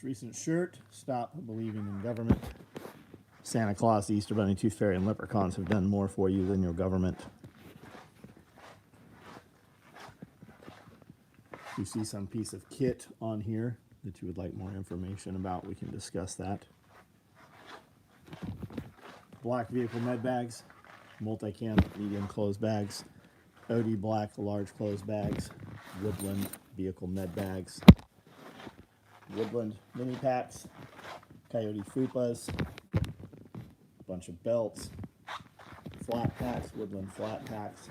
Recent shirt, stop believing in government. Santa Claus, the Easter Bunny, Tooth Fairy, and Leprechauns have done more for you than your government. If you see some piece of kit on here that you would like more information about, we can discuss that. Black vehicle med bags, multi-cam medium clothes bags, OD black large clothes bags, Woodland vehicle med bags, Woodland mini packs, Coyote fupas, a bunch of belts, flat packs, Woodland flat packs.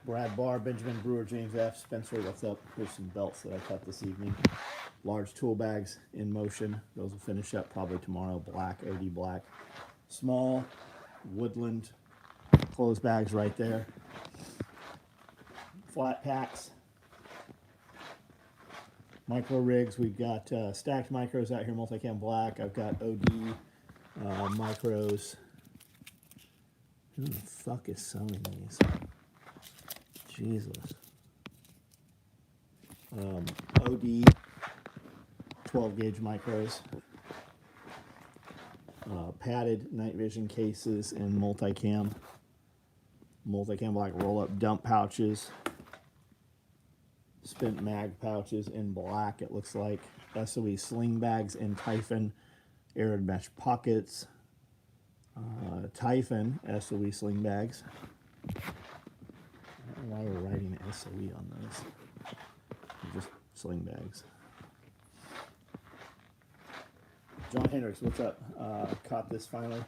Brad Barr, Benjamin Brewer, James F. Spencer, what's up? Here's some belts that I cut this evening. Large tool bags in motion. Those will finish up probably tomorrow. Black, OD black. Small Woodland clothes bags right there. Flat packs. Micro rigs. We've got stacked micros out here, multicam black. I've got OD micros. Who the fuck is sewing these? Jesus. OD 12 gauge micros. Padded night vision cases in multicam. Multicam black roll up dump pouches. Spent mag pouches in black, it looks like. SOE sling bags in Typhon. Arid mesh pockets. Typhon SOE sling bags. I don't know why we're writing SOE on those. They're just sling bags. John Hendricks, what's up? Caught this finally.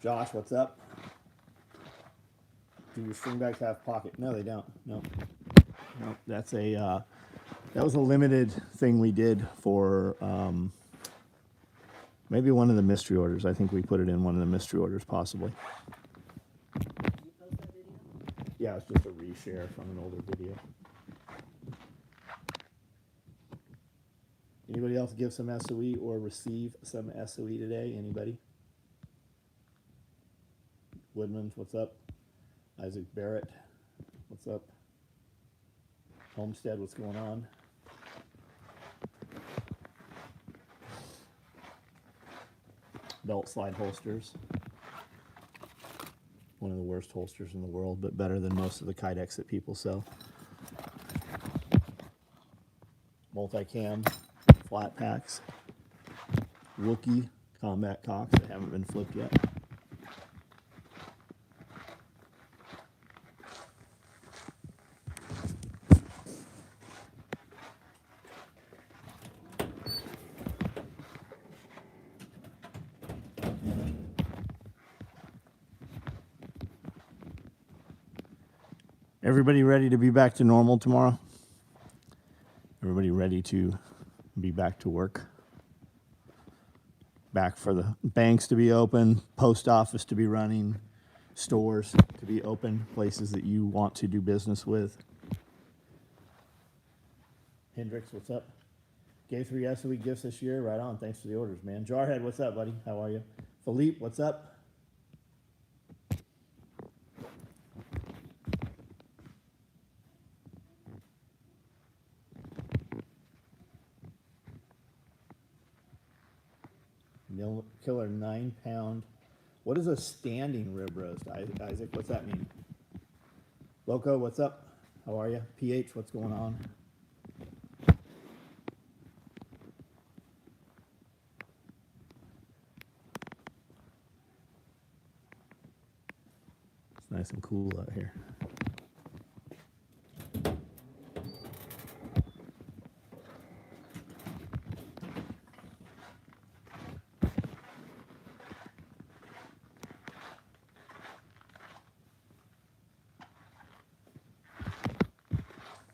Josh, what's up? Do your string bags have pocket? No, they don't. No. No, that's a that was a limited thing we did for maybe one of the mystery orders. I think we put it in one of the mystery orders, possibly. Did you post that video? Yeah, it's just a reshare from an older video. Anybody else give some SOE or receive some SOE today? Anybody? Woodman's, what's up? Isaac Barrett, what's up? Homestead, what's going on? Belt slide holsters. One of the worst holsters in the world, but better than most of the Kydex that people sell. Multicam flat packs. Wookie combat cocks that haven't been flipped yet. Everybody ready to be back to normal tomorrow? Everybody ready to be back to work? Back for the banks to be open, post office to be running, stores to be open, places that you want to do business with. Hendricks, what's up? Gave 3 SOE gifts this year. Right on. Thanks for the orders, man. Jarhead, what's up, buddy? How are you? Philippe, what's up? Killer 9-pound. What is a standing rib roast, Isaac? What's that mean? Loco, what's up? How are you? PH, what's going on? It's nice and cool out here.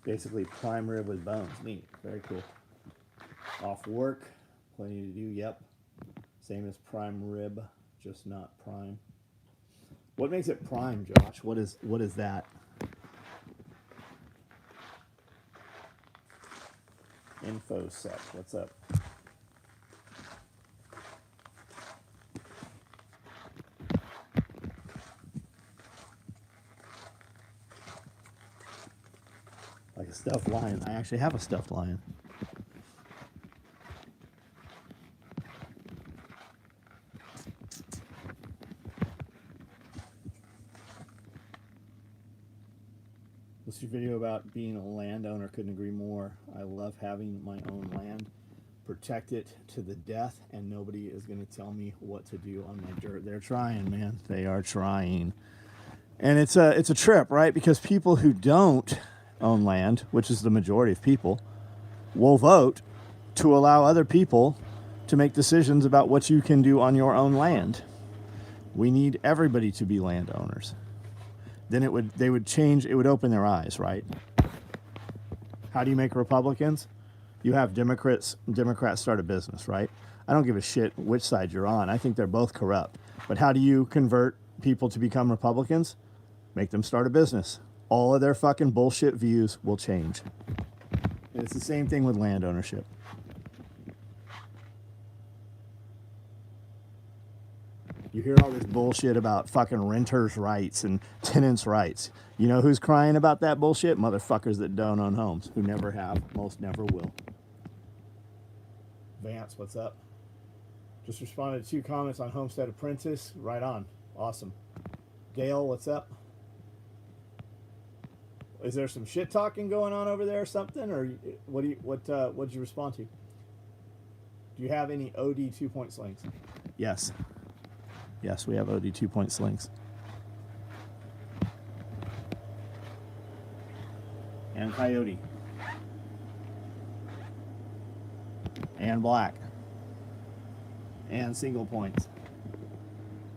Basically prime rib with bones. Neat. Very cool. Off work. Plenty to do. Yep. Same as prime rib, just not prime. What makes it prime, Josh? What is that? InfoSec. What's up? Like a stuffed lion. I actually have a stuffed lion. This video about being a landowner. Couldn't agree more. I love having my own land. Protect it to the death, and nobody is going to tell me what to do on my dirt. They're trying, man. They are trying. And it's a trip, right? Because people who don't own land, which is the majority of people, will vote to allow other people to make decisions about what you can do on your own land. We need everybody to be landowners. Then they would change, it would open their eyes, right? How do you make Republicans? You have Democrats start a business, right? I don't give a shit which side you're on. I think they're both corrupt. But how do you convert people to become Republicans? Make them start a business. All of their fucking bullshit views will change. And it's the same thing with land ownership. You hear all this bullshit about fucking renters' rights and tenants' rights. You know who's crying about that bullshit? Motherfuckers that don't own homes, who never have, most never will. Vance, what's up? Just responded to 2 comments on Homestead Apprentice. Right on. Awesome. Dale, what's up? Is there some shit talking going on over there or something? Or what'd you respond to? Do you have any OD 2-point slings? Yes. Yes, we have OD 2-point slings. And coyote. And black. And single points.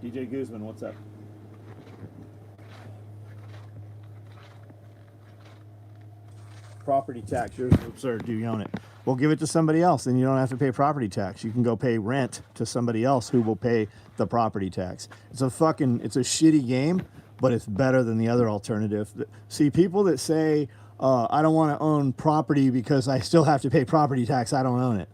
DJ Guzman, what's up? Property tax, yours is absurd. Do you own it? Well, give it to somebody else, then you don't have to pay property tax. You can go pay rent to somebody else who will pay the property tax. It's a shitty game, but it's better than the other alternative. See, people that say, I don't want to own property because I still have to pay property tax, I don't own it.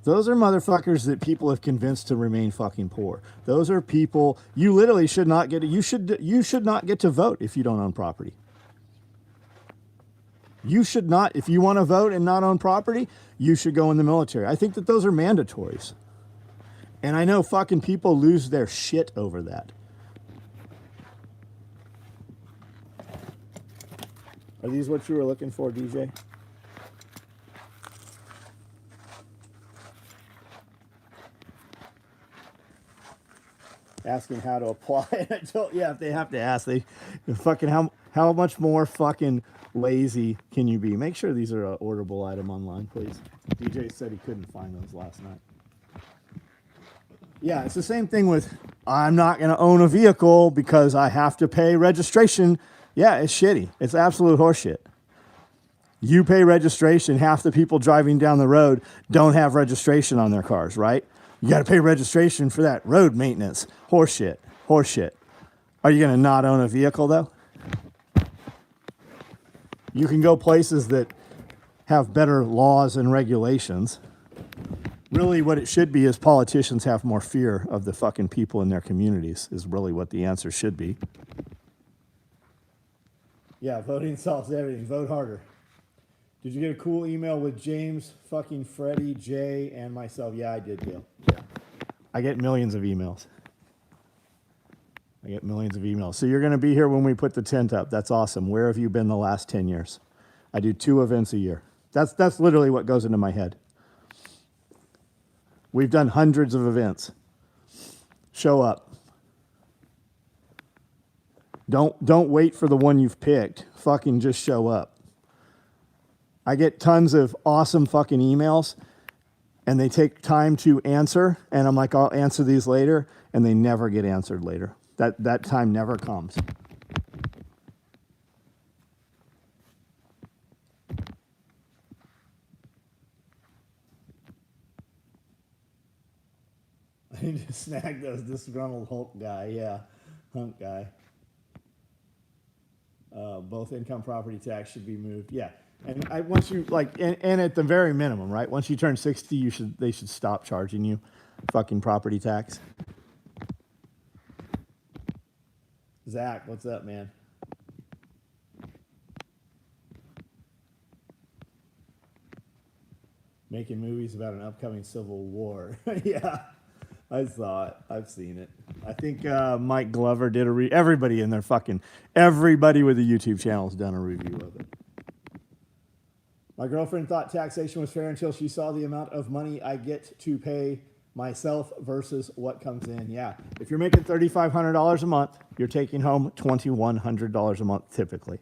Those are motherfuckers that people have convinced to remain fucking poor. Those are people you literally should not get. You should not get to vote if you don't own property. You should not, if you want to vote and not own property, you should go in the military. I think that those are mandatories. And I know fucking people lose their shit over that. Are these what you were looking for, DJ? Asking how to apply. I told, yeah, if they have to ask, they fucking how much more fucking lazy can you be? Make sure these are an orderable item online, please. DJ said he couldn't find those last night. Yeah, it's the same thing with I'm not going to own a vehicle because I have to pay registration. Yeah, it's shitty. It's absolute horseshit. You pay registration. Half the people driving down the road don't have registration on their cars, right? You got to pay registration for that road maintenance. Horseshit. Horseshit. Are you going to not own a vehicle, though? You can go places that have better laws and regulations. Really, what it should be is politicians have more fear of the fucking people in their communities, is really what the answer should be. Yeah, voting solves everything. Vote harder. Did you get a cool email with James, fucking Freddie, Jay, and myself? Yeah, I did, Dale. Yeah. I get millions of emails. So you're going to be here when we put the tent up. That's awesome. Where have you been the last 10 years? I do 2 events a year. That's literally what goes into my head. We've done hundreds of events. Show up. Don't wait for the one you've picked. Fucking just show up. I get tons of awesome fucking emails, and they take time to answer, and I'm like, I'll answer these later, and they never get answered later. That time never comes. I need to snag those disgruntled Hulk guy, yeah, hunk guy. Both income property tax should be moved, yeah. And once you and at the very minimum, right? Once you turn 60, they should stop charging you fucking property tax. Zach, what's up, man? Making movies about an upcoming civil war. Yeah, I saw it. I've seen it. I think Mike Glover did everybody in their everybody with a YouTube channel has done a review of it. My girlfriend thought taxation was fair until she saw the amount of money I get to pay myself versus what comes in. Yeah, if you're making $3,500 a month, you're taking home $2,100 a month typically.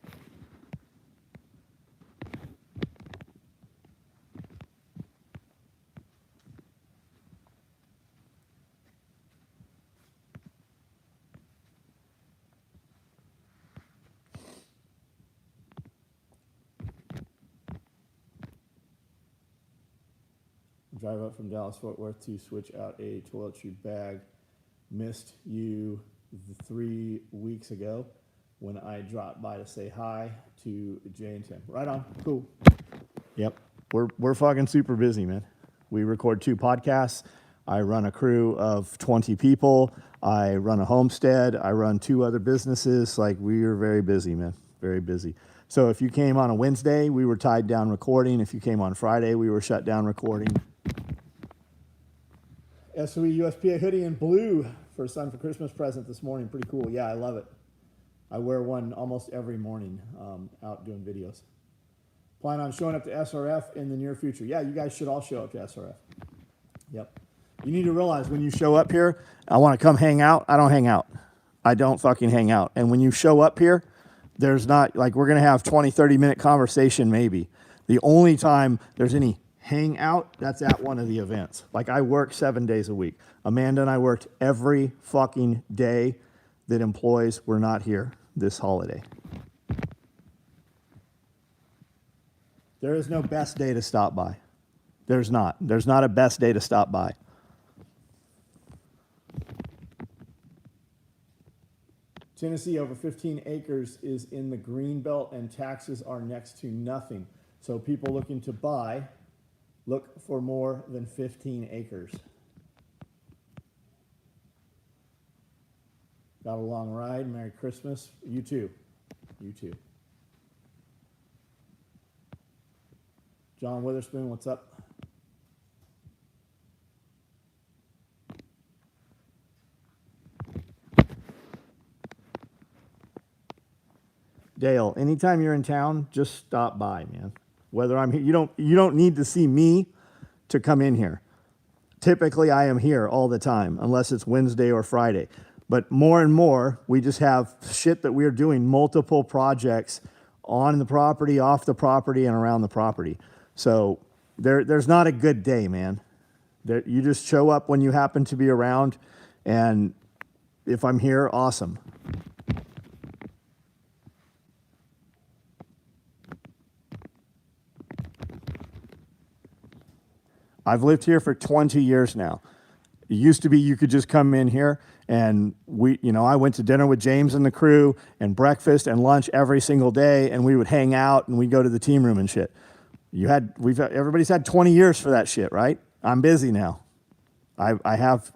Drive up from Dallas Fort Worth to switch out a toiletry bag. Missed you 3 weeks ago when I dropped by to say hi to Jay and Tim. Right on. Cool. Yep. We're fucking super busy, man. We record 2 podcasts. I run a crew of 20 people. I run a homestead. I run 2 other businesses. Like, we are very busy, man. Very busy. So if you came on a Wednesday, we were tied down recording. If you came on Friday, we were shut down recording. SOE USPA hoodie in blue for son for Christmas present this morning. Pretty cool. Yeah, I love it. I wear one almost every morning out doing videos. Plan on showing up to SRF in the near future. Yeah, you guys should all show up to SRF. Yep. You need to realize when you show up here, I want to come hang out. I don't hang out. I don't fucking hang out. And when you show up here, there's not, like, we're going to have 20, 30-minute conversation maybe. The only time there's any hang out, that's at one of the events. Like, I work 7 days a week. Amanda and I worked every fucking day that employees were not here this holiday. There is no best day to stop by. There's not. There's not a best day to stop by. Tennessee, over 15 acres is in the green belt and taxes are next to nothing. So people looking to buy, look for more than 15 acres. Got a long ride. Merry Christmas. You too. You too. John Witherspoon, what's up? Dale, anytime you're in town, just stop by, man. Whether I'm here, you don't need to see me to come in here. Typically, I am here all the time, unless it's Wednesday or Friday. But more and more, we just have shit that we're doing, multiple projects on the property, off the property, and around the property. So there's not a good day, man. You just show up when you happen to be around, and if I'm here, awesome. I've lived here for 20 years now. It used to be you could just come in here and I went to dinner with James and the crew and breakfast and lunch every single day, and we would hang out and we'd go to the team room and shit. Everybody's had 20 years for that shit, right? I'm busy now. I have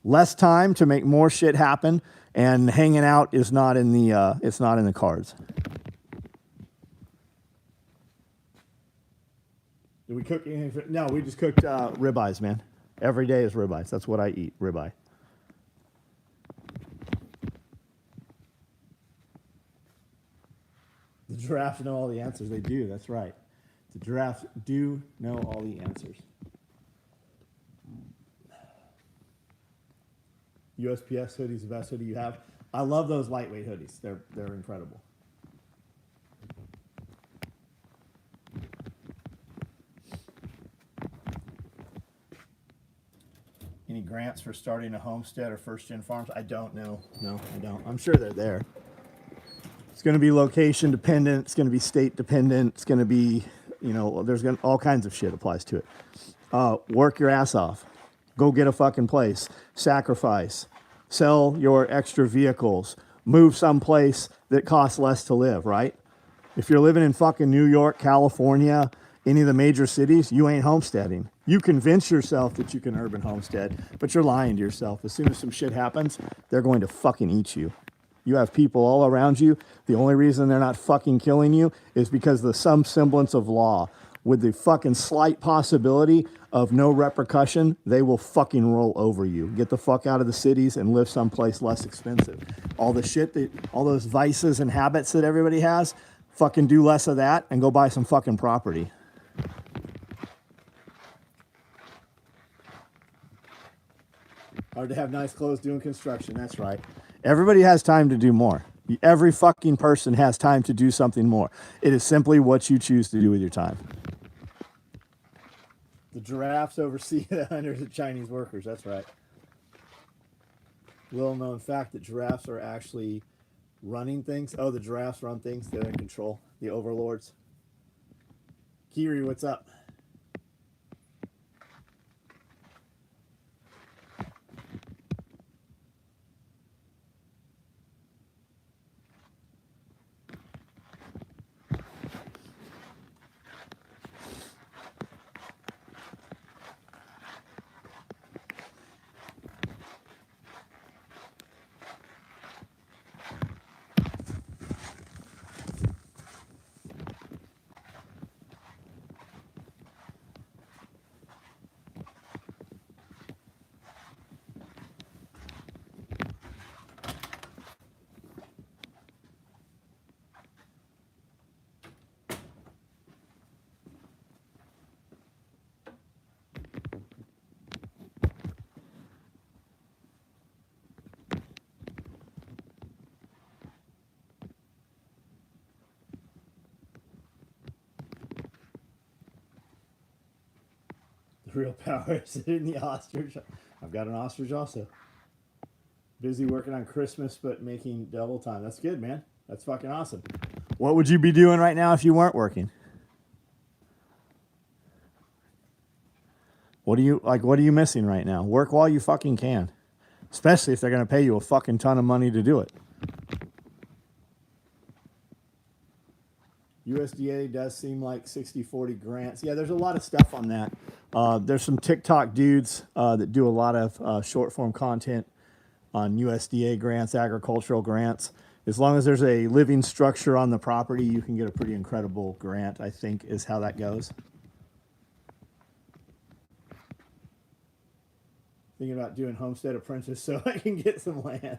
less time to make more shit happen, and hanging out is not in the cards. Did we cook anything? No, we just cooked ribeyes, man. Every day is ribeyes. That's what I eat, ribeye. The giraffes know all the answers. They do, that's right. The giraffes do know all the answers. USPS hoodie's the best hoodie you have. I love those lightweight hoodies. They're incredible. Any grants for starting a homestead or first-gen farms? I don't know. No, I don't. I'm sure they're there. It's going to be location dependent. It's going to be state dependent. It's going to be, there's going to, all kinds of shit applies to it. Work your ass off. Go get a fucking place. Sacrifice. Sell your extra vehicles. Move someplace that costs less to live, right? If you're living in fucking New York, California, any of the major cities, you ain't homesteading. You convince yourself that you can urban homestead, but you're lying to yourself. As soon as some shit happens, they're going to fucking eat you. You have people all around you. The only reason they're not fucking killing you is because there's some semblance of law. with the fucking slight possibility of no repercussion, they will fucking roll over you. Get the fuck out of the cities and live someplace less expensive. All the shit that, all those vices and habits that everybody has, fucking do less of that and go buy some fucking property. Hard to have nice clothes doing construction, that's right. Everybody has time to do more. Every fucking person has time to do something more. It is simply what you choose to do with your time. The giraffes oversee the hundreds of Chinese workers, that's right. Little known fact that giraffes are actually running things. Oh, the giraffes run things, they're in control. The overlords. Kiri, what's up? The real power is in the ostrich. I've got an ostrich also. Busy working on Christmas, but making double time. That's good, man. That's fucking awesome. What would you be doing right now if you weren't working? What are you missing right now? Work while you fucking can. Especially if they're going to pay you a fucking ton of money to do it. USDA does seem like 60-40 grants. Yeah, there's a lot of stuff on that. There's some TikTok dudes that do a lot of short form content on USDA grants, agricultural grants. As long as there's a living structure on the property, you can get a pretty incredible grant, I think, is how that goes. Thinking about doing Homestead Apprentice so I can get some land.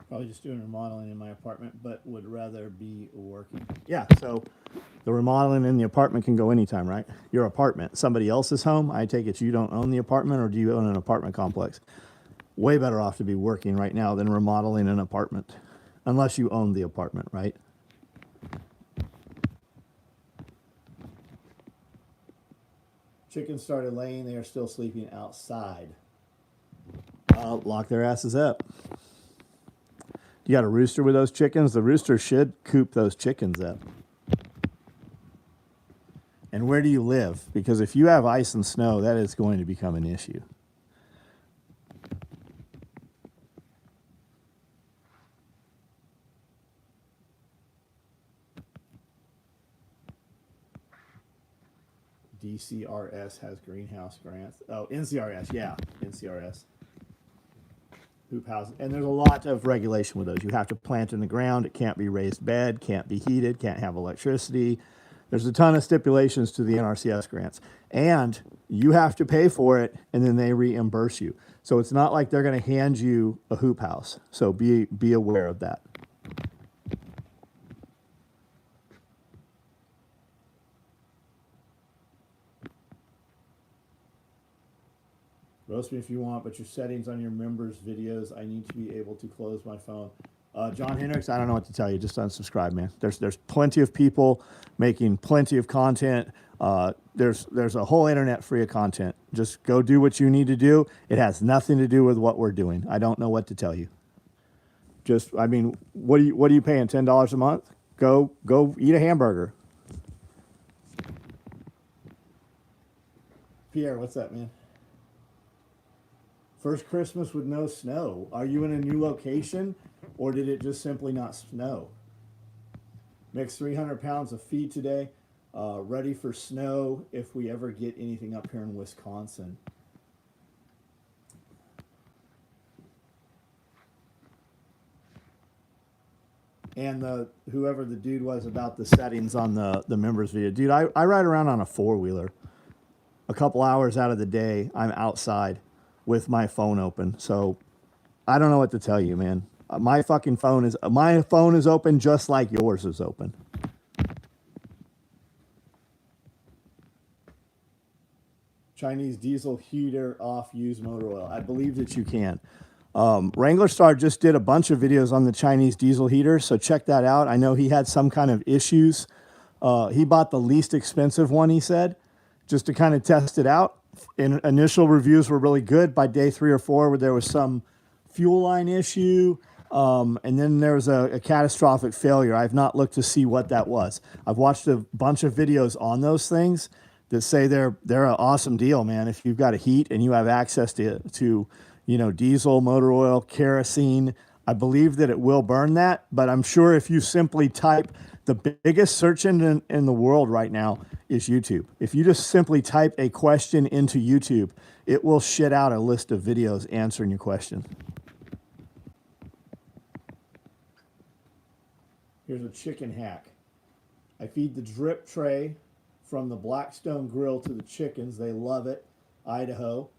Probably just doing remodeling in my apartment, but would rather be working. Yeah, so the remodeling in the apartment can go anytime, right? Your apartment, somebody else's home. I take it you don't own the apartment, or do you own an apartment complex? Way better off to be working right now than remodeling an apartment, unless you own the apartment, right? Chickens started laying. They are still sleeping outside. Lock their asses up. You got a rooster with those chickens? The rooster should coop those chickens up. And where do you live? Because if you have ice and snow, that is going to become an issue. DCRS has greenhouse grants. Oh, NCRS, yeah, NCRS. Hoop houses. And there's a lot of regulation with those. You have to plant in the ground. It can't be raised bed, can't be heated, can't have electricity. There's a ton of stipulations to the NRCS grants. And you have to pay for it, and then they reimburse you. So it's not like they're going to hand you a hoop house. So be aware of that. Roast me if you want, but your settings on your members' videos, I need to be able to close my phone. John Hendricks, I don't know what to tell you. Just unsubscribe, man. There's plenty of people making plenty of content. there's a whole internet free of content. Just go do what you need to do. It has nothing to do with what we're doing. I don't know what to tell you. Just, I mean, what are you paying? $10 a month? Go eat a hamburger. Pierre, what's up, man? First Christmas with no snow. Are you in a new location, or did it just simply not snow? Mixed 300 pounds of feed today. Ready for snow if we ever get anything up here in Wisconsin. And whoever the dude was about the settings on the members video. Dude, I ride around on a four-wheeler. A couple hours out of the day, I'm outside with my phone open. So I don't know what to tell you, man. My phone is open just like yours is open. Chinese diesel heater off, use motor oil. I believe that you can. Wrangler Star just did a bunch of videos on the Chinese diesel heater, so check that out. I know he had some kind of issues. He bought the least expensive one, he said, just to kind of test it out. Initial reviews were really good. By day 3 or 4, where there was some fuel line issue, and then there was a catastrophic failure. I've not looked to see what that was. I've watched a bunch of videos on those things that say they're an awesome deal, man. If you've got a heat and you have access to diesel, motor oil, kerosene, I believe that it will burn that. But I'm sure if you simply type, the biggest search engine in the world right now is YouTube. If you just simply type a question into YouTube, it will shit out a list of videos answering your question. Here's a chicken hack. I feed the drip tray from the Blackstone grill to the chickens. They love it. Idaho.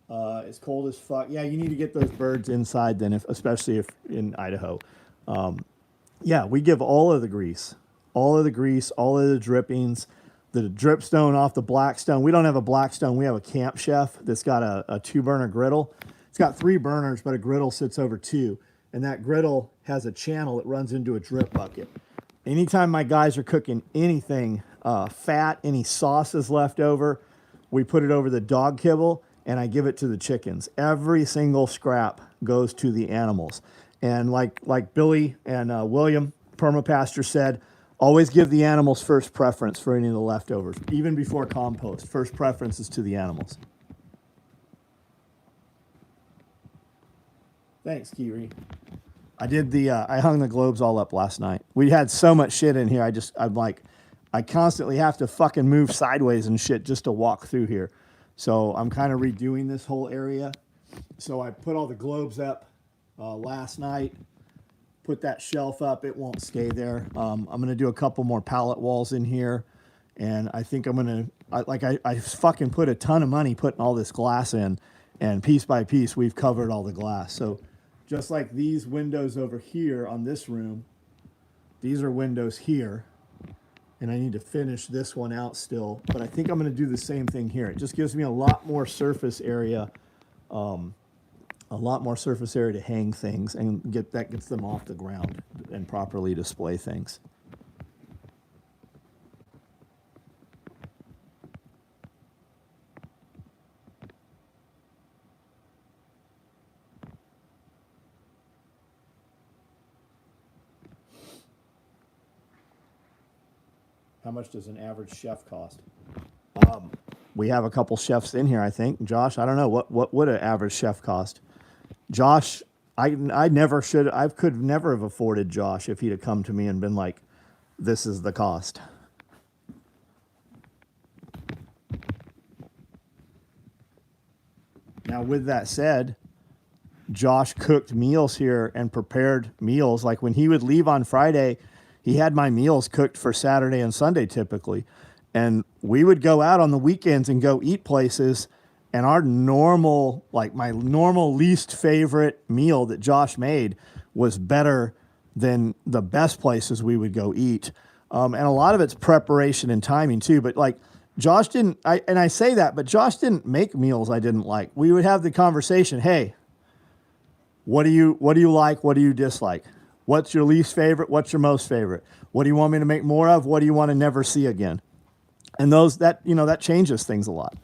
It's cold as fuck. Yeah, you need to get those birds inside then, especially if in Idaho. Yeah, we give all of the grease, all of the drippings, the dripstone off the Blackstone. We don't have a Blackstone. We have a Camp Chef that's got a 2-burner griddle. It's got 3 burners, but a griddle sits over 2. And that griddle has a channel that runs into a drip bucket. Anytime my guys are cooking anything, fat, any sauces left over, we put it over the dog kibble and I give it to the chickens. Every single scrap goes to the animals. And like Billy and William, Permapastor, said, always give the animals first preference for any of the leftovers. Even before compost, first preference is to the animals. Thanks, Kiri. I hung the globes all up last night. We had so much shit in here. I constantly have to fucking move sideways and shit just to walk through here. So I'm kind of redoing this whole area. So I put all the globes up last night, put that shelf up. It won't stay there. I'm going to do a couple more pallet walls in here. And I think I'm going to, I fucking put a ton of money putting all this glass in, and piece by piece, we've covered all the glass. So just like these windows over here on this room, these are windows here. And I need to finish this one out still, but I think I'm going to do the same thing here. It just gives me a lot more surface area, to hang things and gets them off the ground and properly display things. How much does an average chef cost? We have a couple chefs in here, I think. Josh, I don't know. What would an average chef cost? Josh, I could never have afforded Josh if he'd have come to me and been like, this is the cost. Now, with that said, Josh cooked meals here and prepared meals. Like when he would leave on Friday, he had my meals cooked for Saturday and Sunday typically. And we would go out on the weekends and go eat places. And our normal, my normal least favorite meal that Josh made was better than the best places we would go eat. And a lot of it's preparation and timing too. But Josh didn't, I say that, but Josh didn't make meals I didn't like. We would have the conversation, hey, what do you like? What do you dislike? What's your least favorite? What's your most favorite? What do you want me to make more of? What do you want to never see again? And that changes things a lot.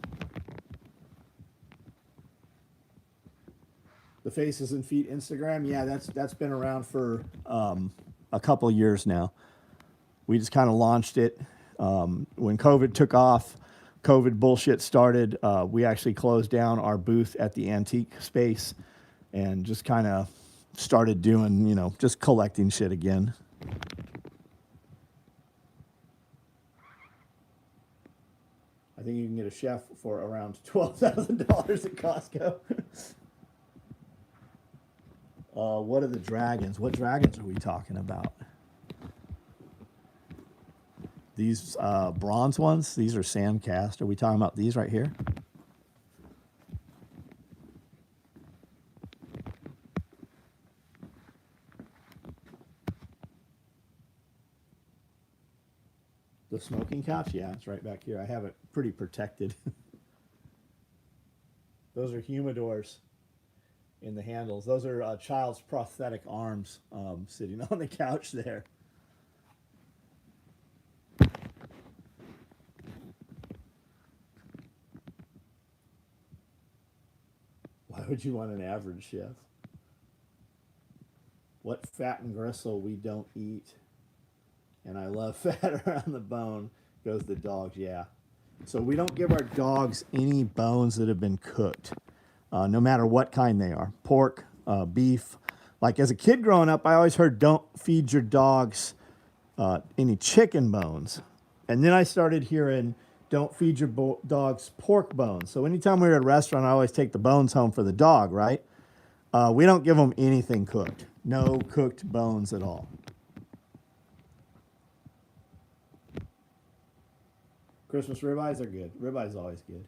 The Faces and Feet Instagram, yeah, that's been around for a couple years now. We just kind of launched it when COVID took off. COVID bullshit started. We actually closed down our booth at the antique space and just kind of started doing, just collecting shit again. I think you can get a chef for around $12,000 at Costco. What are the dragons? What dragons are we talking about? These bronze ones, these are sand cast. Are we talking about these right here? The smoking couch? Yeah, it's right back here. I have it pretty protected. Those are humidors in the handles. Those are child's prosthetic arms sitting on the couch there. Why would you want an average chef? What fat and gristle we don't eat. And I love fat around the bone, goes the dogs, yeah. So we don't give our dogs any bones that have been cooked, no matter what kind they are. Pork, beef. Like as a kid growing up, I always heard don't feed your dogs any chicken bones. And then I started hearing don't feed your dogs pork bones. So anytime we were at a restaurant, I always take the bones home for the dog, right? We don't give them anything cooked. No cooked bones at all. Christmas ribeyes are good. Ribeyes always good.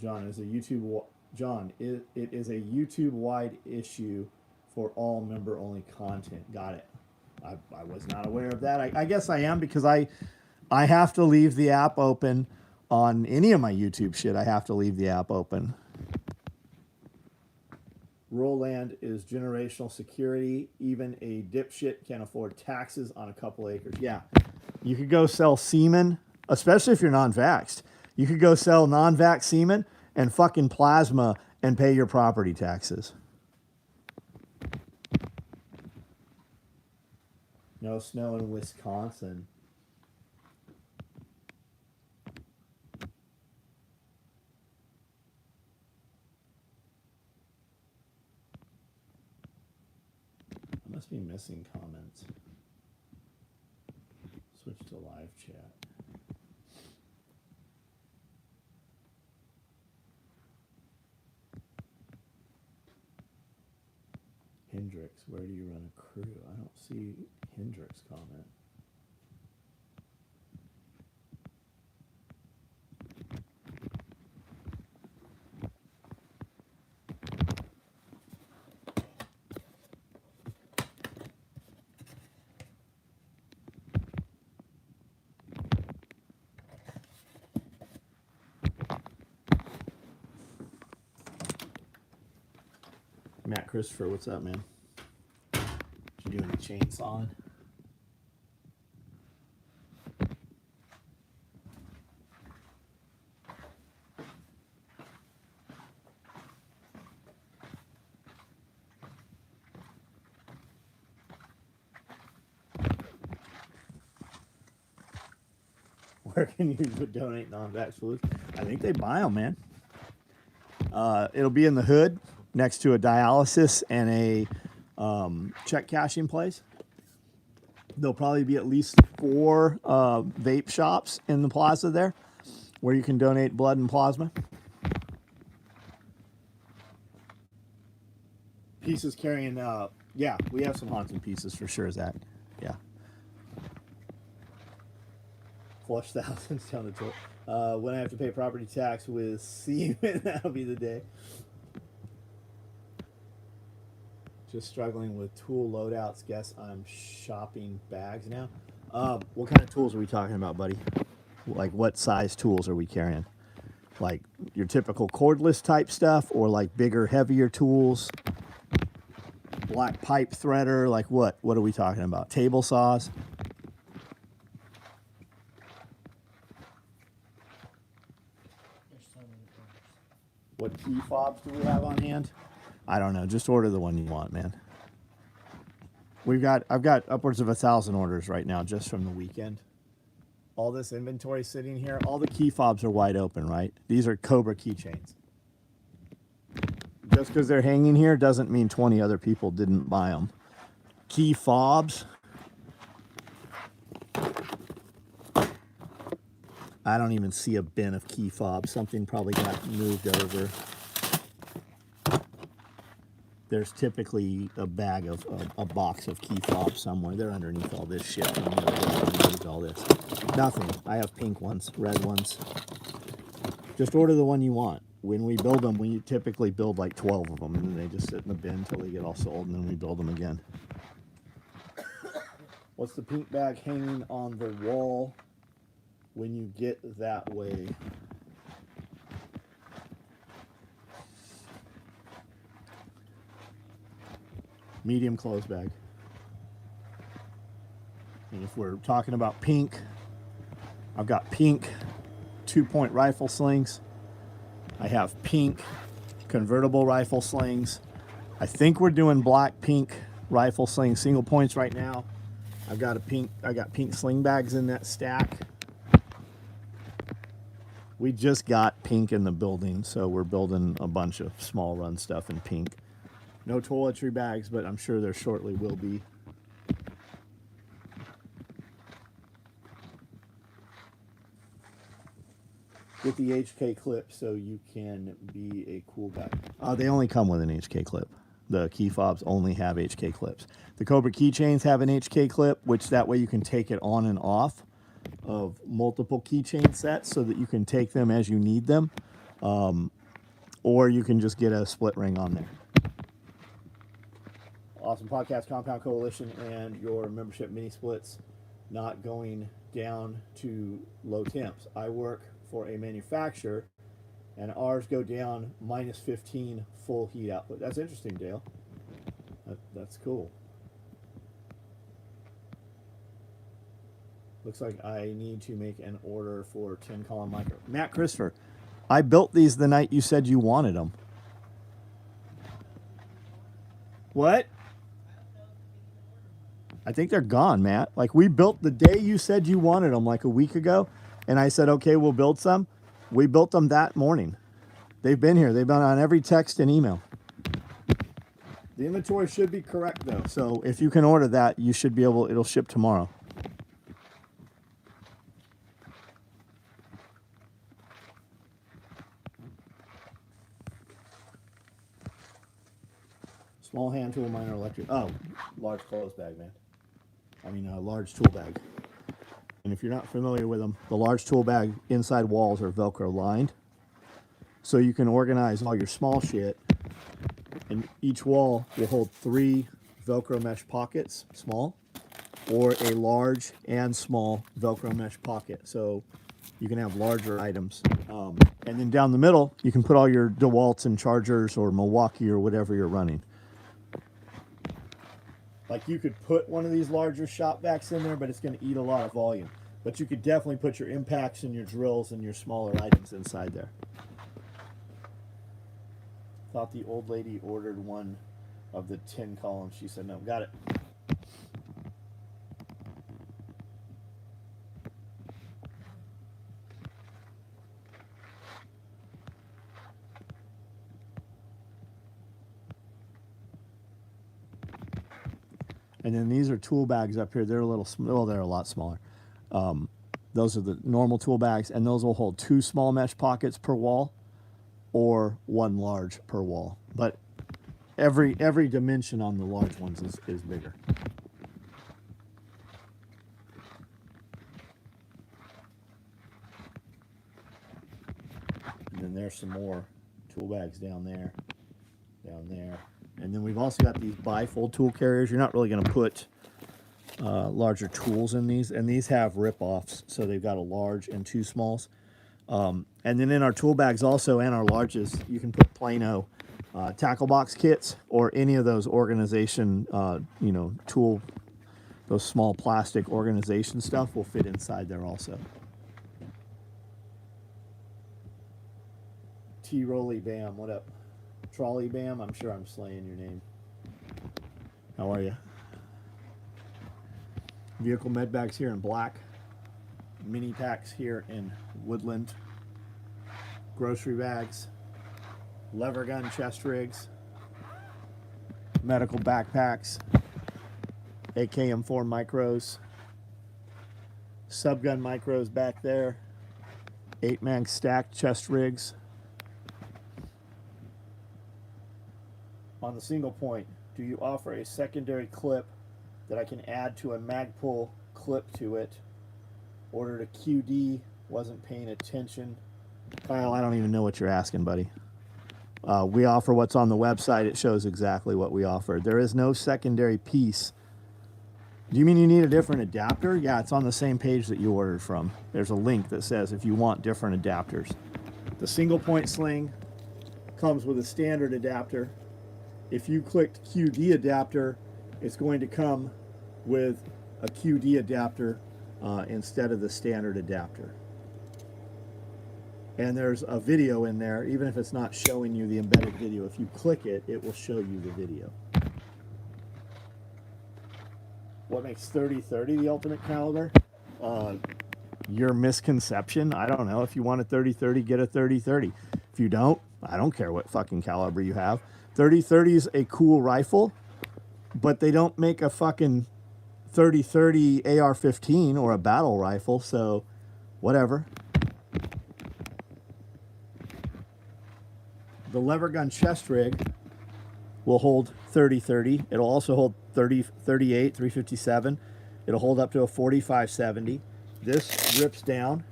John, it is a YouTube-wide issue for all member-only content. Got it. I was not aware of that. I guess I am because I have to leave the app open on any of my YouTube shit. I have to leave the app open. Rural land is generational security. Even a dipshit can afford taxes on a couple acres. Yeah, you could go sell semen, especially if you're non-vaxxed. You could go sell non-vax semen and fucking plasma and pay your property taxes. No snow in Wisconsin. I must be missing comments. Switch to live chat. Hendrix, where do you run a crew? I don't see Hendrix comment. Matt Christopher, what's up, man? Did you do any chainsawing? Where can you donate non-vax foods? I think they buy them, man. It'll be in the hood next to a dialysis and a check cashing place. There'll probably be at least 4 vape shops in the plaza there where you can donate blood and plasma. Pieces carrying, yeah, we have some haunted pieces for sure, Zach. Yeah. Flush thousands down the toilet. When I have to pay property tax with semen, that'll be the day. Just struggling with tool loadouts. Guess I'm shopping bags now. What kind of tools are we talking about, buddy? Like what size tools are we carrying? Like your typical cordless type stuff, or like bigger, heavier tools? Black pipe threader, like what? What are we talking about? Table saws? There's so many colors. What key fobs do we have on hand? I don't know. Just order the one you want, man. I've got upwards of 1,000 orders right now just from the weekend. All this inventory sitting here, all the key fobs are wide open, right? These are Cobra keychains. Just because they're hanging here doesn't mean 20 other people didn't buy them. Key fobs. I don't even see a bin of key fobs. Something probably got moved over. There's typically a bag of a box of key fobs somewhere. They're underneath all this shit. Underneath all this. Nothing. I have pink ones, red ones. Just order the one you want. When we build them, we typically build like 12 of them, and then they just sit in the bin until they get all sold, and then we build them again. What's the pink bag hanging on the wall when you get that way? Medium clothes bag. And if we're talking about pink, I've got pink 2-point rifle slings. I have pink convertible rifle slings. I think we're doing black pink rifle sling single points right now. I got pink sling bags in that stack. We just got pink in the building, so we're building a bunch of small run stuff in pink. No toiletry bags, but I'm sure there shortly will be. Get the HK clip so you can be a cool guy. They only come with an HK clip. The key fobs only have HK clips. The Cobra keychains have an HK clip, which that way you can take it on and off of multiple keychain sets so that you can take them as you need them. Or you can just get a split ring on there. Awesome Podcast Compound Coalition and your membership mini splits not going down to low temps. I work for a manufacturer and ours go down minus 15 full heat output. That's interesting, Dale. That's cool. Looks like I need to make an order for 10 column micro. Matt Christopher, I built these the night you said you wanted them. What? I think they're gone, Matt. Like, we built the day you said you wanted them, like a week ago, and I said, okay, we'll build some. We built them that morning. They've been here. They've been on every text and email. The inventory should be correct, though. So if you can order that, you should be able, it'll ship tomorrow. Small hand tool, minor electric. Oh, large clothes bag, man. I mean, a large tool bag. And if you're not familiar with them, the large tool bag inside walls are Velcro lined. So you can organize all your small shit. And each wall will hold 3 Velcro mesh pockets, small, or a large and small Velcro mesh pocket. So you can have larger items. And then down the middle, you can put all your DeWalt's and chargers or Milwaukee or whatever you're running. Like, you could put one of these larger shop vacs in there, but it's going to eat a lot of volume. But you could definitely put your impacts and your drills and your smaller items inside there. Thought the old lady ordered one of the 10 columns. She said no. Got it. And then these are tool bags up here. They're a little, well, they're a lot smaller. Those are the normal tool bags, and those will hold 2 small mesh pockets per wall, or 1 large per wall. But every dimension on the large ones is bigger. And then there's some more tool bags down there. And then we've also got these bifold tool carriers. You're not really going to put larger tools in these, and these have rip-offs, so they've got a large and 2 smalls. And then in our tool bags also and our larges, you can put Plano tackle box kits or any of those organization, tool, those small plastic organization stuff will fit inside there also. T-Rolly Bam, what up? Trolley Bam, I'm sure I'm slaying your name. How are you? Vehicle med bags here in black. Mini packs here in woodland. Grocery bags. Lever gun chest rigs. Medical backpacks. AKM4 micros. Subgun micros back there. 8-mag stacked chest rigs. On the single point, do you offer a secondary clip that I can add to a Magpul clip to it? Ordered a QD, wasn't paying attention. Kyle, I don't even know what you're asking, buddy. We offer what's on the website. It shows exactly what we offer. There is no secondary piece. Do you mean you need a different adapter? Yeah, it's on the same page that you ordered from. There's a link that says if you want different adapters. The single point sling comes with a standard adapter. If you clicked QD adapter, it's going to come with a QD adapter instead of the standard adapter. And there's a video in there, even if it's not showing you the embedded video. If you click it, it will show you the video. What makes 30-30 the ultimate caliber? Your misconception. I don't know. If you want a 30-30, get a 30-30. If you don't, I don't care what fucking caliber you have. 30-30 is a cool rifle, but they don't make a fucking 30-30 AR-15 or a battle rifle, so whatever. The lever gun chest rig will hold 30-30. It'll also hold 30-38, 357. It'll hold up to a 45-70. This rips down.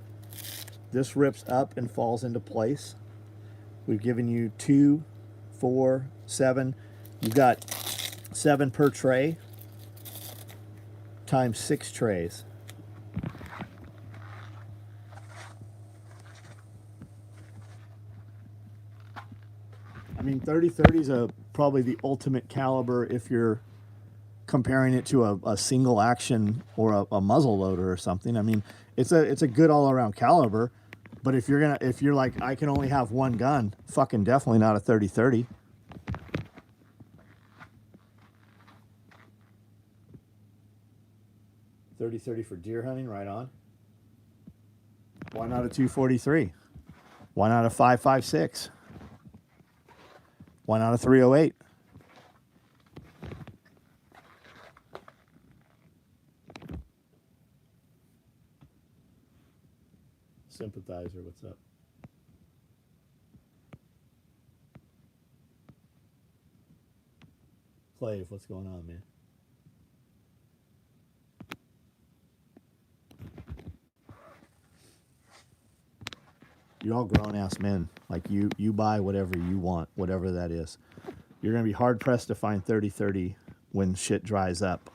This rips up and falls into place. We've given you 2, 4, 7. You've got 7 per tray times 6 trays. I mean, 30-30 is probably the ultimate caliber if you're comparing it to a single action or a muzzle loader or something. I mean, it's a good all around caliber. But if you're like, I can only have one gun, fucking definitely not a 30-30. .30 for deer hunting, right on. Why not a 243? Why not a 5.56? Why not a 308? Sympathizer, what's up? Clave, what's going on, man? You're all grown-ass men. Like, you buy whatever you want, whatever that is. You're going to be hard-pressed to find 30-30 when shit dries up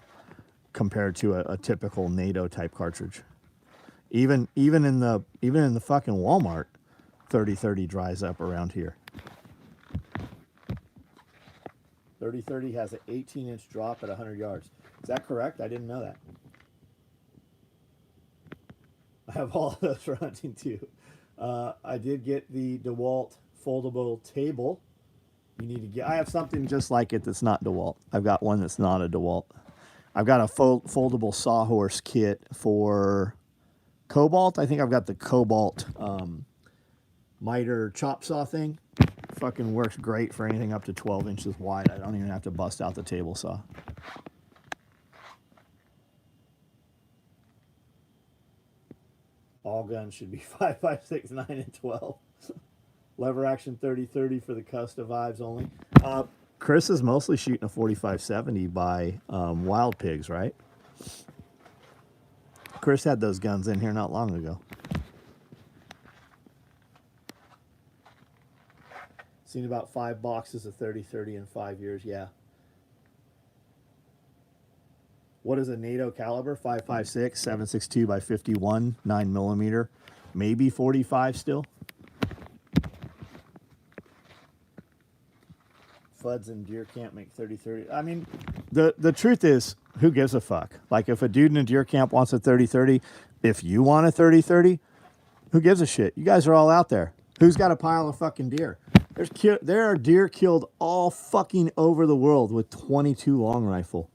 compared to a typical NATO-type cartridge. Even in the fucking Walmart, 30-30 dries up around here. 30-30 has an 18-inch drop at 100 yards. Is that correct? I didn't know that. I have all those for hunting too. I did get the DeWalt foldable table. You need to get. I have something just like it that's not DeWalt. I've got one that's not a DeWalt. I've got a foldable sawhorse kit for Cobalt. I think I've got the Cobalt miter chop saw thing. Fucking works great for anything up to 12 inches wide. I don't even have to bust out the table saw. All guns should be 5, 5, 6, 9, and 12. Lever action 30-30 for the Custa vibes only. Chris is mostly shooting a 45-70 by Wild Pigs, right? Chris had those guns in here not long ago. Seen about 5 boxes of 30-30 in 5 years, yeah. What is a NATO caliber? 5.56, 7.62 by 51, 9 millimeter. maybe 45 still. Floods and deer camp make 30-30. I mean, the truth is, who gives a fuck? Like, if a dude in a deer camp wants a 30-30, if you want a 30-30, who gives a shit? You guys are all out there. Who's got a pile of fucking deer? There are deer killed all fucking over the world with 22 long rifle.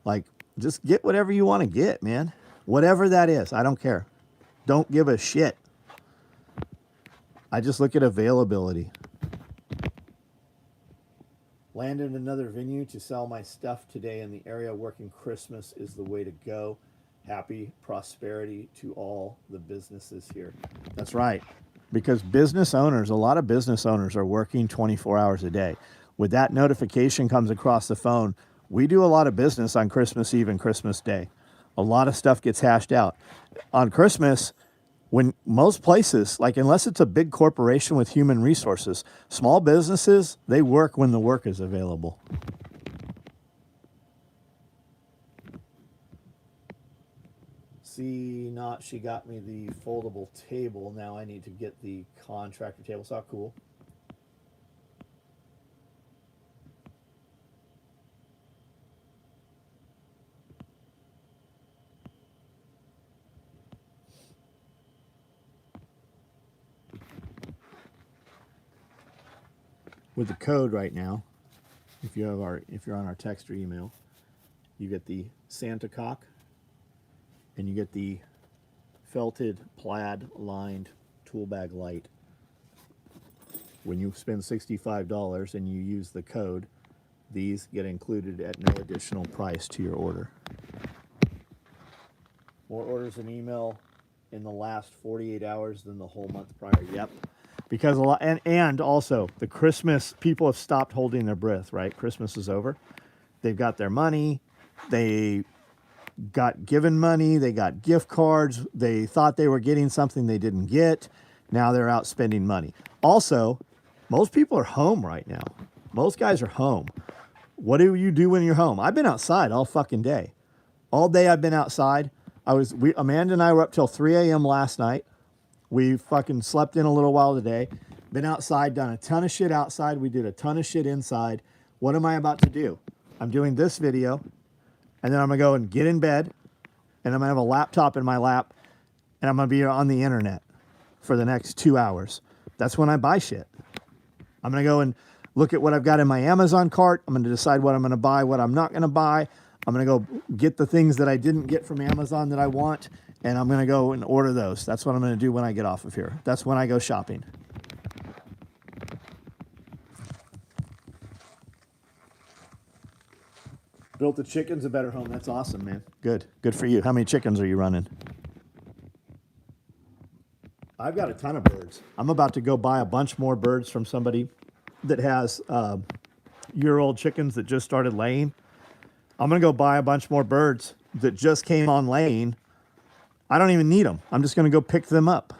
Like, just get whatever you want to get, man. Whatever that is, I don't care. Don't give a shit. I just look at availability. Landed another venue to sell my stuff today in the area. Working Christmas is the way to go. Happy prosperity to all the businesses here. That's right. Because business owners, a lot of business owners are working 24 hours a day. With that notification comes across the phone, we do a lot of business on Christmas Eve and Christmas Day. A lot of stuff gets hashed out. On Christmas, when most places, like unless it's a big corporation with human resources, small businesses, they work when the work is available. See, she got me the foldable table. Now I need to get the contractor table. So cool. With the code right now, if you're on our text or email, you get the Santa cock and you get the felted plaid lined tool bag light. When you spend $65 and you use the code, these get included at no additional price to your order. More orders and email in the last 48 hours than the whole month prior. Yep. Because a lot, and also the Christmas, people have stopped holding their breath, right? Christmas is over. They've got their money. They got given money. They got gift cards. They thought they were getting something they didn't get. Now they're out spending money. Also, most people are home right now. Most guys are home. What do you do when you're home? I've been outside all fucking day. All day I've been outside. Amanda and I were up till 3 a.m. last night. We fucking slept in a little while today. Been outside, done a ton of shit outside. We did a ton of shit inside. What am I about to do? I'm doing this video, and then I'm going to go and get in bed, and I'm going to have a laptop in my lap, and I'm going to be on the internet for the next 2 hours. That's when I buy shit. I'm going to go and look at what I've got in my Amazon cart. I'm going to decide what I'm going to buy, what I'm not going to buy. I'm going to go get the things that I didn't get from Amazon that I want, and I'm going to go and order those. That's what I'm going to do when I get off of here. That's when I go shopping. Built the chickens a better home. That's awesome, man. Good. Good for you. How many chickens are you running? I've got a ton of birds. I'm about to go buy a bunch more birds from somebody that has year-old chickens that just started laying. I'm going to go buy a bunch more birds that just came on laying. I don't even need them. I'm just going to go pick them up.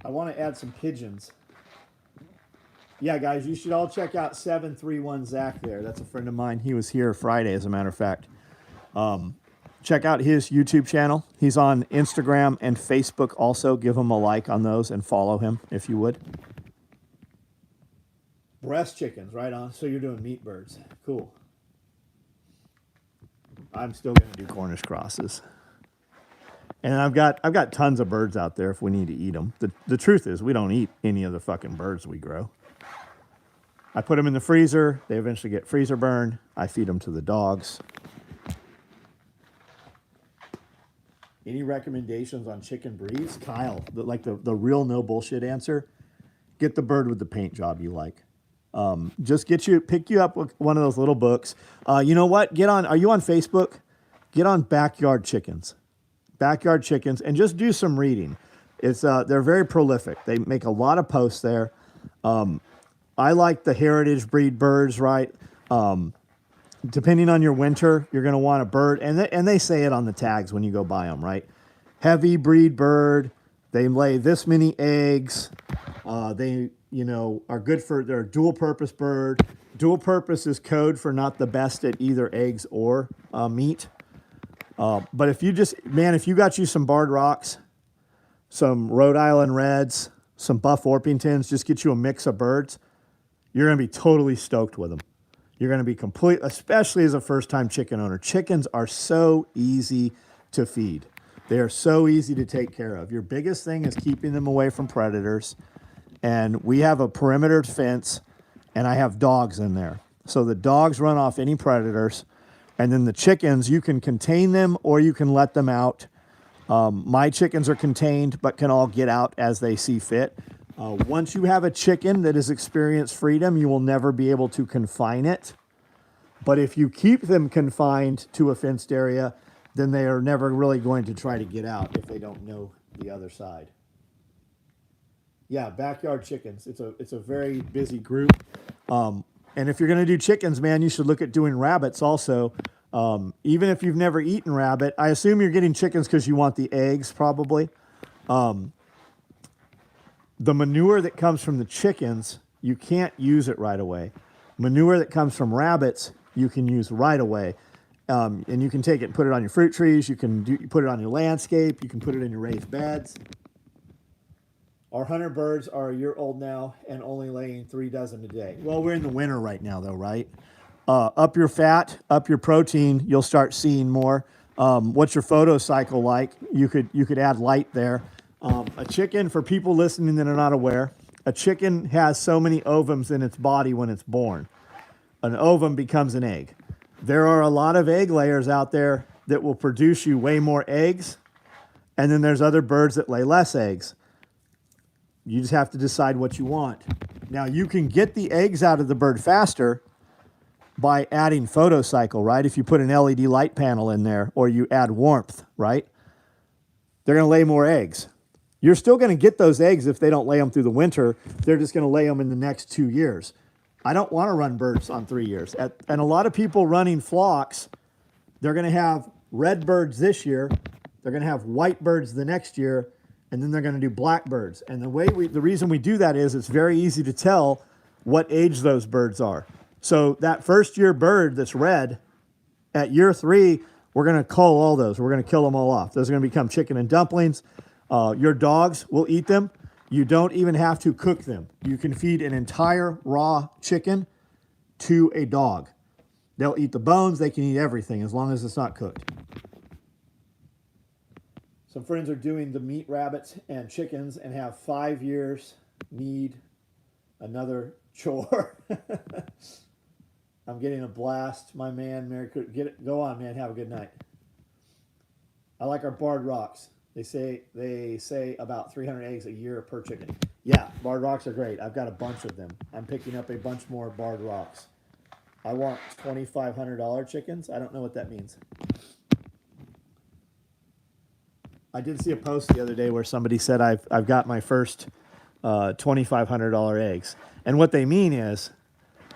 I want to add some pigeons. Yeah, guys, you should all check out 731 Zach there. That's a friend of mine. He was here Friday, as a matter of fact. Check out his YouTube channel. He's on Instagram and Facebook also. Give him a like on those and follow him if you would. Breast chickens, right on. So you're doing meat birds. Cool. I'm still going to do Cornish crosses. And I've got tons of birds out there if we need to eat them. The truth is we don't eat any of the fucking birds we grow. I put them in the freezer. They eventually get freezer burn. I feed them to the dogs. Any recommendations on chicken breeds? Kyle, the real no bullshit answer, get the bird with the paint job you like. Just pick you up with one of those little books. You know what? Are you on Facebook? Get on Backyard Chickens. Backyard Chickens, and just do some reading. They're very prolific. They make a lot of posts there. I like the heritage breed birds, right? Depending on your winter, you're going to want a bird, and they say it on the tags when you go buy them, right? Heavy breed bird. They lay this many eggs. They are good for their dual purpose bird. Dual purpose is code for not the best at either eggs or meat. But if you just, man, if you got you some barred rocks, some Rhode Island Reds, some Buff Orpingtons, just get you a mix of birds, you're going to be totally stoked with them. You're going to be complete, especially as a first-time chicken owner. Chickens are so easy to feed. They are so easy to take care of. Your biggest thing is keeping them away from predators. And we have a perimeter fence, and I have dogs in there. So the dogs run off any predators. And then the chickens, you can contain them or you can let them out. My chickens are contained, but can all get out as they see fit. Once you have a chicken that has experienced freedom, you will never be able to confine it. But if you keep them confined to a fenced area, then they are never really going to try to get out if they don't know the other side. Yeah, backyard chickens. It's a very busy group. And if you're going to do chickens, man, you should look at doing rabbits also. Even if you've never eaten rabbit, I assume you're getting chickens because you want the eggs probably. The manure that comes from the chickens, you can't use it right away. Manure that comes from rabbits, you can use right away. And you can take it and put it on your fruit trees. You can put it on your landscape. You can put it in your raised beds. Our hunter birds are a year old now and only laying 3 dozen a day. Well, we're in the winter right now though, right? Up your fat, up your protein, you'll start seeing more. What's your photo cycle like? You could add light there. A chicken, for people listening that are not aware, a chicken has so many ovums in its body when it's born. An ovum becomes an egg. There are a lot of egg layers out there that will produce you way more eggs, and then there's other birds that lay less eggs. You just have to decide what you want. Now, you can get the eggs out of the bird faster by adding photocycle, right? If you put an LED light panel in there or you add warmth, right? They're going to lay more eggs. You're still going to get those eggs if they don't lay them through the winter. They're just going to lay them in the next 2 years. I don't want to run birds on 3 years. And a lot of people running flocks, they're going to have red birds this year. They're going to have white birds the next year. And then they're going to do black birds. And the reason we do that is it's very easy to tell what age those birds are. So that first year bird that's red, at year 3, we're going to cull all those. We're going to kill them all off. Those are going to become chicken and dumplings. Your dogs will eat them. You don't even have to cook them. You can feed an entire raw chicken to a dog. They'll eat the bones. They can eat everything as long as it's not cooked. Some friends are doing the meat rabbits and chickens and have 5 years, need another chore. I'm getting a blast, my man. Go on, man. Have a good night. I like our barred rocks. They say about 300 eggs a year per chicken. Yeah, barred rocks are great. I've got a bunch of them. I'm picking up a bunch more barred rocks. I want $2,500 chickens. I don't know what that means. I did see a post the other day where somebody said I've got my first $2,500 eggs. And what they mean is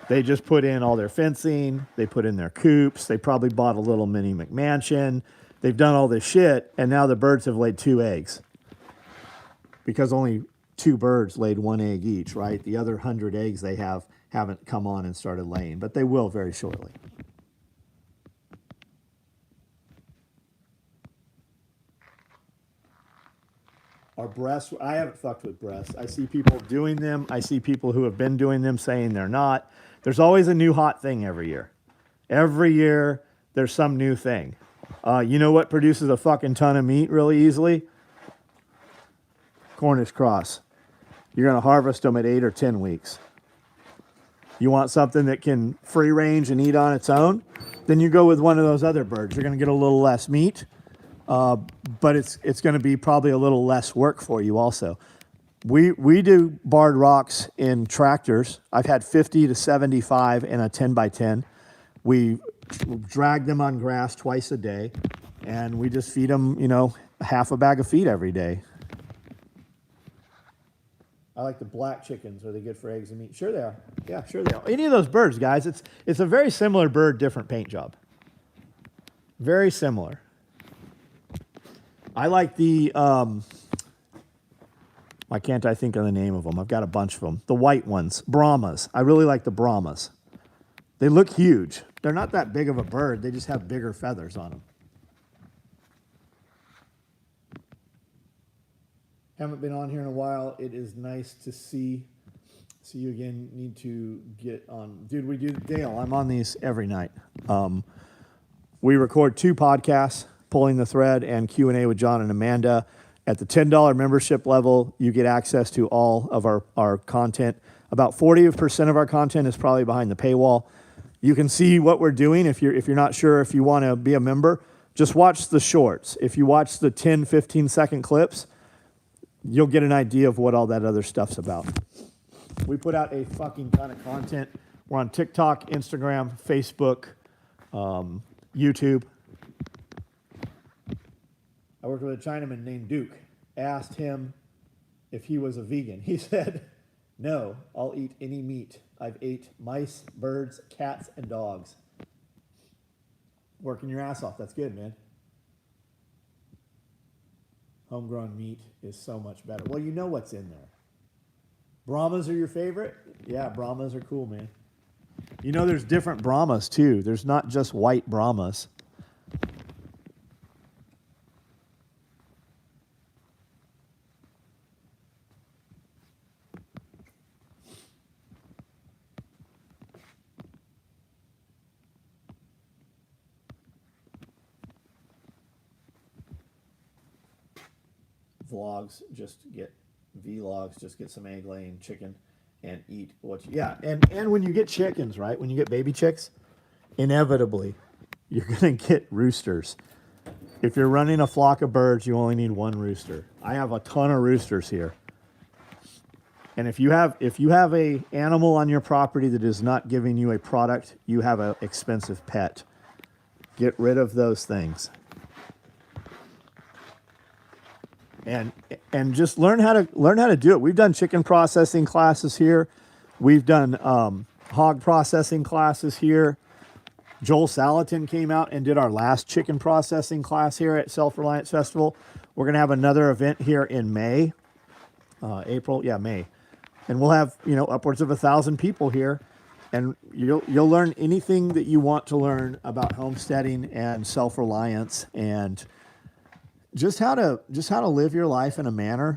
they just put in all their fencing, they put in their coops, they probably bought a little mini McMansion, they've done all this shit, and now the birds have laid 2 eggs. Because only 2 birds laid 1 egg each, right? The other 100 eggs they haven't come on and started laying, but they will very shortly. Our breasts, I haven't fucked with breasts. I see people doing them. I see people who have been doing them saying they're not. There's always a new hot thing every year. Every year, there's some new thing. You know what produces a fucking ton of meat really easily? Cornish cross. You're going to harvest them at 8 or 10 weeks. You want something that can free range and eat on its own? Then you go with one of those other birds. You're going to get a little less meat. But it's going to be probably a little less work for you also. We do barred rocks in tractors. I've had 50 to 75 in a 10 by 10. We drag them on grass twice a day, and we just feed them, half a bag of feed every day. I like the black chickens. Are they good for eggs and meat? Sure they are. Yeah, sure they are. Any of those birds, guys, it's a very similar bird, different paint job. Very similar. I like the, why can't I think of the name of them? I've got a bunch of them. The white ones, Brahmas. I really like the Brahmas. They look huge. They're not that big of a bird. They just have bigger feathers on them. Haven't been on here in a while. It is nice to see you again. Need to get on. Dude, we do, Dale, I'm on these every night. We record 2 podcasts, Pulling the Thread and Q&A with John and Amanda. At the $10 membership level, you get access to all of our content. About 40% of our content is probably behind the paywall. You can see what we're doing. If you're not sure if you want to be a member, just watch the shorts. If you watch the 10, 15-second clips, you'll get an idea of what all that other stuff's about. We put out a fucking ton of content. We're on TikTok, Instagram, Facebook, YouTube. I worked with a Chinaman named Duke. Asked him if he was a vegan. He said, no, I'll eat any meat. I've ate mice, birds, cats, and dogs. Working your ass off. That's good, man. Homegrown meat is so much better. Well, you know what's in there. Brahmas are your favorite? Yeah, Brahmas are cool, man. You know there's different Brahmas, too. There's not just white Brahmas. Vlogs, just get some egg laying chicken and eat what you, yeah. And when you get chickens, right? When you get baby chicks, inevitably, you're going to get roosters. If you're running a flock of birds, you only need 1 rooster. I have a ton of roosters here. And if you have a animal on your property that is not giving you a product, you have an expensive pet. Get rid of those things. And just learn how to do it. We've done chicken processing classes here. We've done hog processing classes here. Joel Salatin came out and did our last chicken processing class here at Self-Reliance Festival. We're going to have another event here in May, May. And we'll have, upwards of 1,000 people here. And you'll learn anything that you want to learn about homesteading and self-reliance and just how to live your life in a manner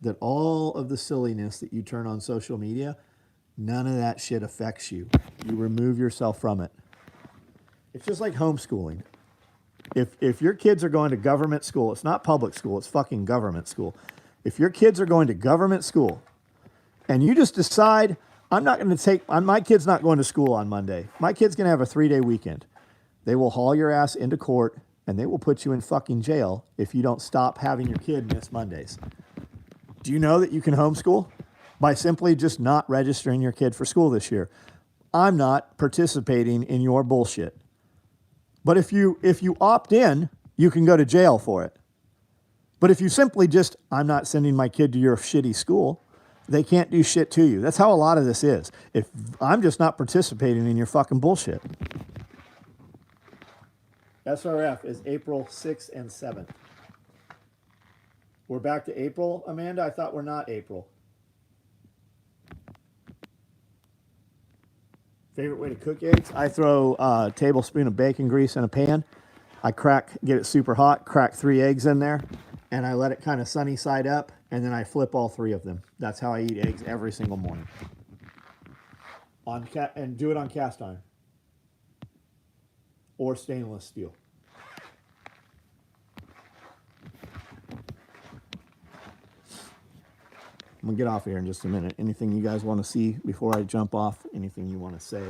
that all of the silliness that you turn on social media, none of that shit affects you. You remove yourself from it. It's just like homeschooling. If your kids are going to government school, it's not public school, it's fucking government school. If your kids are going to government school and you just decide, my kid's not going to school on Monday. My kid's going to have a 3-day weekend. They will haul your ass into court and they will put you in fucking jail if you don't stop having your kid miss Mondays. Do you know that you can homeschool by simply just not registering your kid for school this year? I'm not participating in your bullshit. But if you opt in, you can go to jail for it. But if you simply just, I'm not sending my kid to your shitty school, they can't do shit to you. That's how a lot of this is. If I'm just not participating in your fucking bullshit. SRF is April 6th and 7th. We're back to April, Amanda? I thought we're not April. Favorite way to cook eggs? I throw a tablespoon of bacon grease in a pan. I get it super hot, crack 3 eggs in there, and I let it kind of sunny side up, and then I flip all 3 of them. That's how I eat eggs every single morning. And do it on cast iron. Or stainless steel. I'm going to get off here in just a minute. Anything you guys want to see before I jump off? Anything you want to say?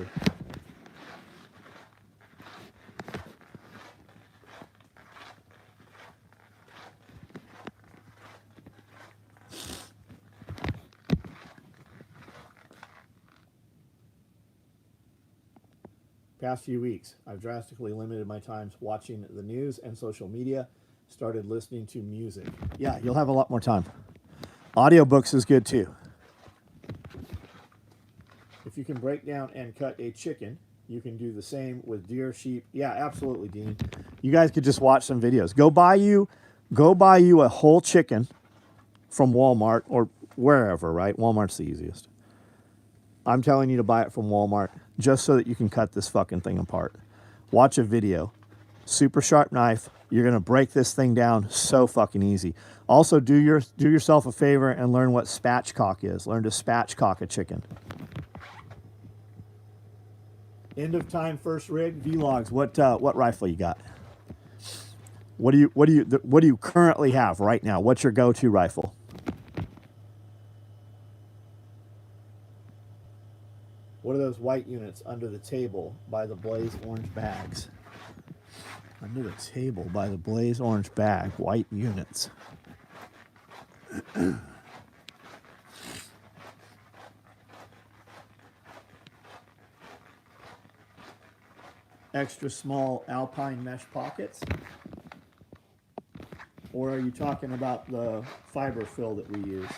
Past few weeks, I've drastically limited my times watching the news and social media, started listening to music. Yeah, you'll have a lot more time. Audiobooks is good too. If you can break down and cut a chicken, you can do the same with deer, sheep. Yeah, absolutely, Dean. You guys could just watch some videos. Go buy you a whole chicken from Walmart or wherever, right? Walmart's the easiest. I'm telling you to buy it from Walmart just so that you can cut this fucking thing apart. Watch a video. Super sharp knife, You're gonna break this thing down so fucking easy. Also, do yourself a favor and learn what spatchcock is. Learn to spatchcock a chicken. End of time, first rig, vlogs. What rifle you got? What do you currently have right now? What's your go-to rifle? What are those white units under the table by the blaze orange bags? Under the table by the blaze orange bag, white units. Extra small alpine mesh pockets? Or are you talking about the fiber fill that we use?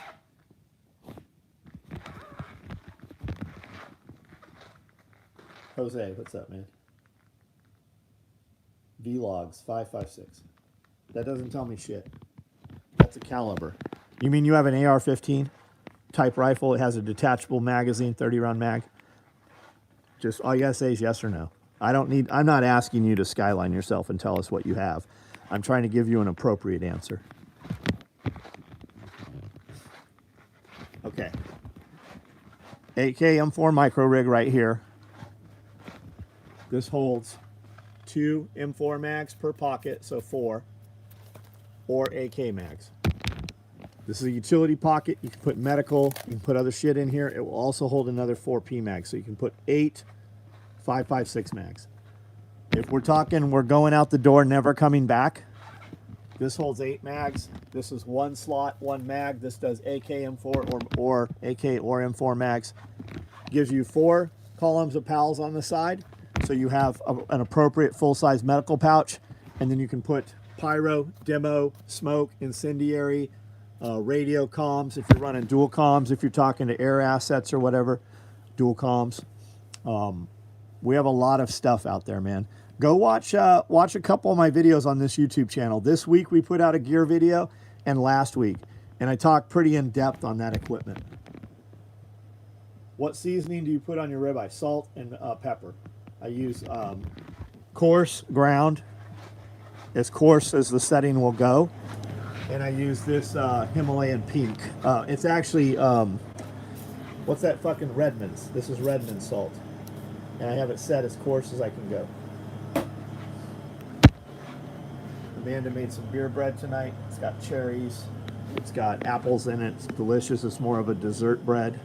Jose, what's up, man? Vlogs 556. That doesn't tell me shit. That's a caliber. You mean you have an AR-15 type rifle? It has a detachable magazine, 30-round mag. Just all you gotta say is yes or no. I'm not asking you to skyline yourself and tell us what you have. I'm trying to give you an appropriate answer. Okay. 8K M4 micro rig right here. This holds 2 M4 mags per pocket, so 4, or AK mags. This is a utility pocket. You can put medical, you can put other shit in here. It will also hold another 4 P mags, so you can put 8 5.56 mags. If we're talking we're going out the door, never coming back, this holds 8 mags. This is 1 slot, 1 mag. This does AK M4 or AK or M4 mags. Gives you 4 columns of PALs on the side, so you have an appropriate full-size medical pouch, and then you can put pyro, demo, smoke, incendiary, radio comms if you're running dual comms, if you're talking to air assets or whatever, dual comms. We have a lot of stuff out there, man. Go watch a couple of my videos on this YouTube channel. This week we put out a gear video, and last week, and I talked pretty in depth on that equipment. What seasoning do you put on your ribeye? Salt and pepper. I use coarse ground, as coarse as the setting will go, and I use this Himalayan pink. It's actually what's that fucking Redmond's? This is Redmond's salt, and I have it set as coarse as I can go. Amanda made some beer bread tonight. It's got cherries. It's got apples in it. It's delicious. It's more of a dessert bread.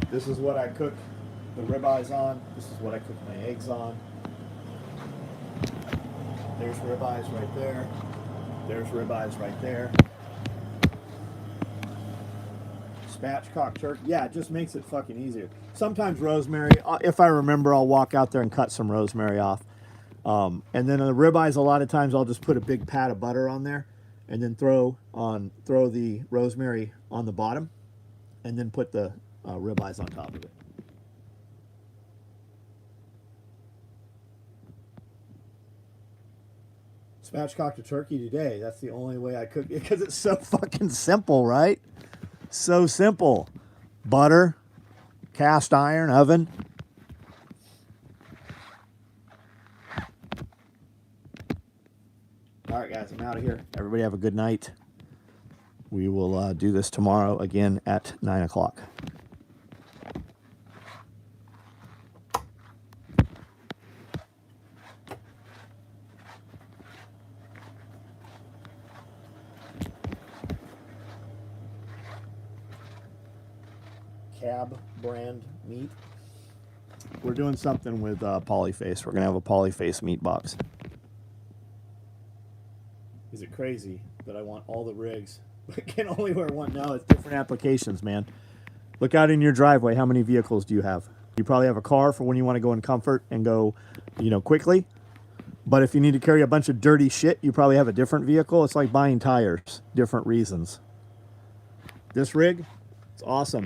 This is what I cook the ribeyes on. This is what I cook my eggs on. There's ribeyes right there. There's ribeyes right there. Spatchcock turkey. Yeah, it just makes it fucking easier. Sometimes rosemary. If I remember, I'll walk out there and cut some rosemary off. And then on the ribeyes, a lot of times I'll just put a big pat of butter on there, and then throw the rosemary on the bottom, and then put the ribeyes on top of it. Spatchcocked a turkey today. That's the only way I cook it, because it's so fucking simple, right? So simple. Butter, cast iron, oven. All right, guys, I'm out of here. Everybody have a good night. We will do this tomorrow again at 9 o'clock. Cab brand meat. We're doing something with Polyface. We're going to have a Polyface meat box. Is it crazy that I want all the rigs but can only wear one? No, it's different applications, man. Look out in your driveway. How many vehicles do you have? You probably have a car for when you want to go in comfort and go, quickly. But if you need to carry a bunch of dirty shit, you probably have a different vehicle. It's like buying tires, different reasons. This rig, it's awesome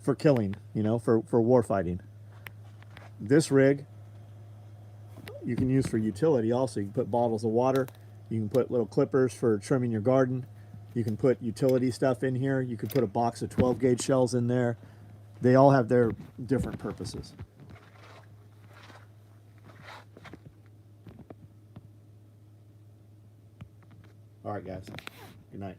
for killing, for war fighting. This rig you can use for utility also. You can put bottles of water. You can put little clippers for trimming your garden. You can put utility stuff in here. You can put a box of 12 gauge shells in there. They all have their different purposes. All right, guys. Good night.